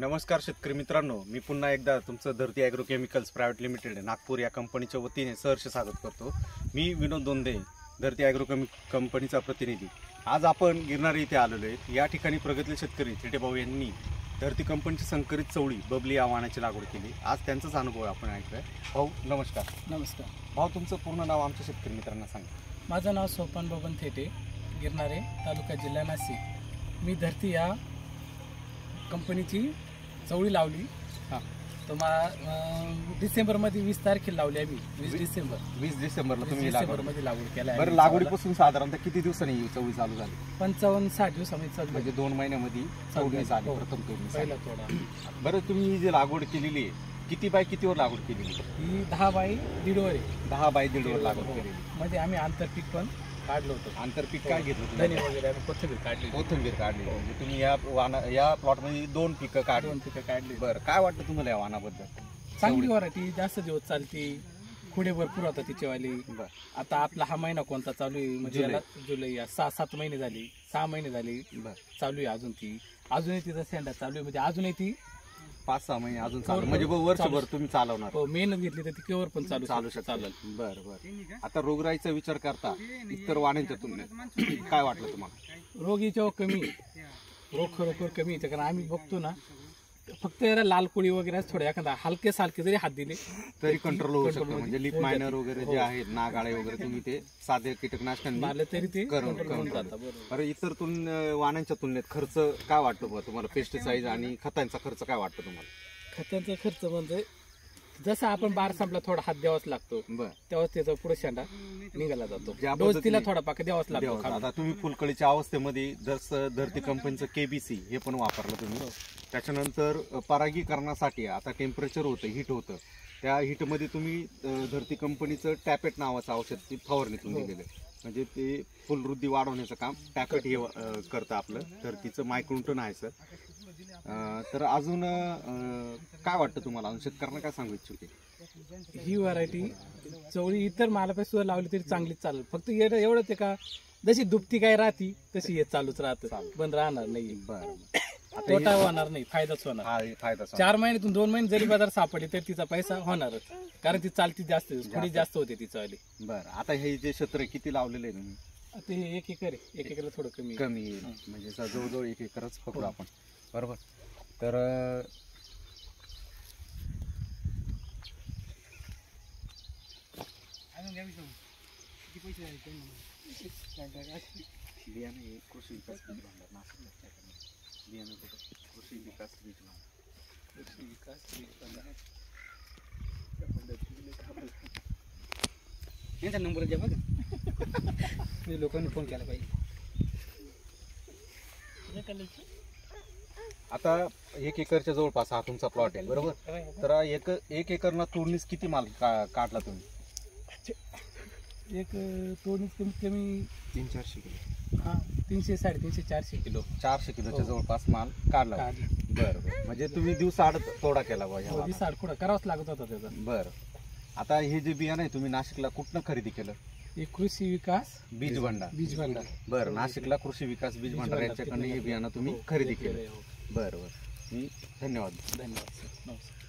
नमस्कार शेतकरी मित्रांनो, मी पुन्हा एकदा तुमचं धरती agro chemicals private limited Nagpur या कंपनीच्या वतीने सहर्ष स्वागत करतो। मी विनोद दोंदे, धरती ॲग्रो कंपनीचा प्रतिनिधी। आज आपण गिरणार इथे आलेलो आहे। या ठिकाणी प्रगतशील शेतकरी थिटे भाऊ यांनी धरती कंपनीची संकरित चवळी बबली या वाणाची लागवड केली। आज त्यांचाच अनुभव आपण ऐकूया। भाऊ नमस्कार। नमस्कार भाऊ, तुमचं पूर्ण नाव आमच्या शेतकरी मित्रांना सांगा। माझं नाव सोपान बबन थेटे, गिरणारे, तालुका जिल्हा नाशिक। मी धरती या कंपनीची चवळी लावली। हां, तर डिसेंबरमध्ये 20 तारखेला लावली आम्ही। 20 डिसेंबरला तुम्ही डिसेंबरमध्ये लागवड केली। बरं, लागवडीपासून साधारणतः किती दिवसांनी ही चवळी चालू झाली? 55-60 दिवसामध्ये चालू म्हणजे 2 महिन्यामध्ये चवळी झाली, प्रथम तोडणी पहिला तोडा। बरं, तुम्ही ही जी लागवड केलेली आहे किती बाय कितीवर लागवड केलेली? ही 10 बाय 1.5 वर आहे। 10 बाय 1.5 वर लागवड केलेली। मध्ये आम्ही आंतरपीक पण काढलं होतं। आंतरपीक काय घेतलं तुम्ही? धने वगैरे आम्ही कोथिंबीर काढली। कोथिंबीर काढली। म्हणजे तुम्ही या प्लॉटमध्ये 2 पिकं काढली। 2 पिकं काढली। बरं, काय वाटतं तुम्हाला या वाणाबद्दल? चांगली व्हरायटी, जास्त दिवस चालती, पुढे भरपूर होता तिचेवाली। बरं, आता आपला हा महिना कोणता चालू आहे? म्हणजे जुलै. जुलै 6-7 महिने झाली, 6 महिने झाली बरं, चालू आहे। अजूनही तिचा सेंडा चालू आहे। म्हणजे अजूनही ती 5-6 महिने अजून चालू, म्हणजे वर्षभर तुम्ही चालवणार? मेहनत घेतली तर ती केवर पण चालू शकते. चालेल। बरं बरं। आता रोगराईचा विचार करता इतर वाणांच्या तुलनेत काय वाटलं तुम्हाला? रोग याच्यावर कमी, रोग खरोखर कमी आहे। कारण आम्ही बघतो ना, फक्त याला लाल कोळी वगैरे थोडे एखादा हलके सारखे जरी हात दिले तरी कंट्रोल होऊ शकतं। म्हणजे लिप मायनर वगैरे जे आहेत, नागाळे वगैरे, तुम्ही ते साधे कीटकनाशकांनी मारले तरी ते करून जातात। बरं, इतर वाणांच्या तुलनेत खर्च काय वाटतो बा तुम्हाला? पेस्टिसाइड आणि खतांचा खर्च काय वाटतो तुम्हाला? खतांचा खर्च म्हणजे जसा आपण बार संपला थोडा हात द्यावाच लागतो, बरं, तेव्हा त्याचा पुढे शेंडा निघाला जातो। ज्या डोस तिला पद्धतीने थोडा पाक द्यावाच लागतो। आता तुम्ही फुलकळीच्या अवस्थेमध्ये जसं धरती कंपनीचं केबीसी हे पण वापरलं तुम्ही। त्याच्यानंतर परागीकरणासाठी आता टेम्परेचर होतं, हीट होतं, त्या हीटमध्ये तुम्ही धरती कंपनीचं टॅपेट नावाचं औषध फवारणीतून दिलेलं आहे। म्हणजे ते फुलवृद्धी वाढवण्याचं काम टॅपेट हे करतं आपलं धरतीचं मायक्रोन्टन आहे सर। तर अजून काय वाटतं तुम्हाला? अजून शेतकऱ्यांना काय सांगू इच्छिते? ही व्हरायटी चवळी इतर मालापासून सुद्धा लावली तरी चांगलीच चालेल। फक्त एवढंच आहे का, जशी दुपती काय राहती तशी हे चालूच राहतं, बंद राहणार नाही। बरं, तोटा होणार नाही, फायदाच होणार। फायदा 4 महिन्यातून 2 महिने जरी बाजार सापडली तर तिचा पैसा होणारच, कारण ती चालती जास्त, थोडी जास्त होते तिचा वाली। बरं, आता हे जे क्षेत्र किती लावलेलं आहे तुम्ही? आता हे 1 एकर आहे, 1 एकरला थोडं कमी येईल, म्हणजे जवळजवळ 1 एकरच पकडू आपण, बरोबर? तर बियाणे कृषी विकास बीज भांडार नाशिक, बियाणे कृषी विकास बीज यांचा नंबर द्या बघा, मी लोकांनी फोन केला पाहिजे। आता 1 एकरच्या जवळपास हा तुमचा प्लॉट आहे, बरोबर? तर 1 एकरला तोडणीस किती माल काढला तुम्ही? एक तोडणीच कमीत कमी 300-400 किलो। हा, 300-350-400 किलो, 400 किलोच्या जवळपास माल काढला। बरं, म्हणजे तुम्ही दिवसाआड तोडा केला पाहिजे? दिवसाआड थोडा करावाच लागत होता त्याचा। बरं, आता हे जे बियाणं आहे तुम्ही नाशिकला कुठनं खरेदी केलं? हे कृषी विकास बीज भांडार। बरं, नाशिकला कृषी विकास बीज भांडार यांच्याकडनं हे बियाणं तुम्ही खरेदी केलं। बरं बरं, धन्यवाद। नमस्कार।